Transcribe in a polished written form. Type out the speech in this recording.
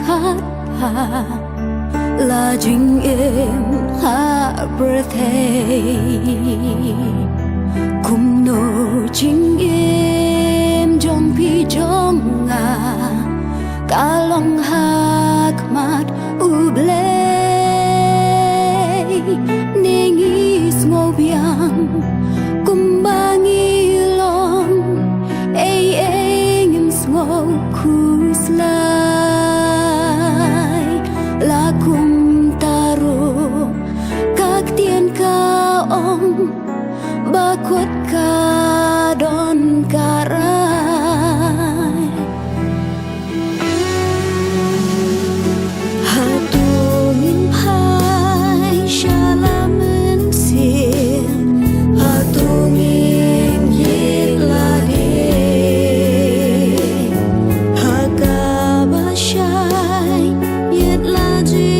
khát hà là chính em birthday cùng nô chính em trong pi trong ngà cả lòng hát mát u ble ne nghi ngô biang cùng ba nghi long ai ai ngim ngô khu slai là cùng taro các tiên ca ông ba khuất ca đón ca rai hatungin hai shalamen sien hatungin yet lade hakaba shai yet lade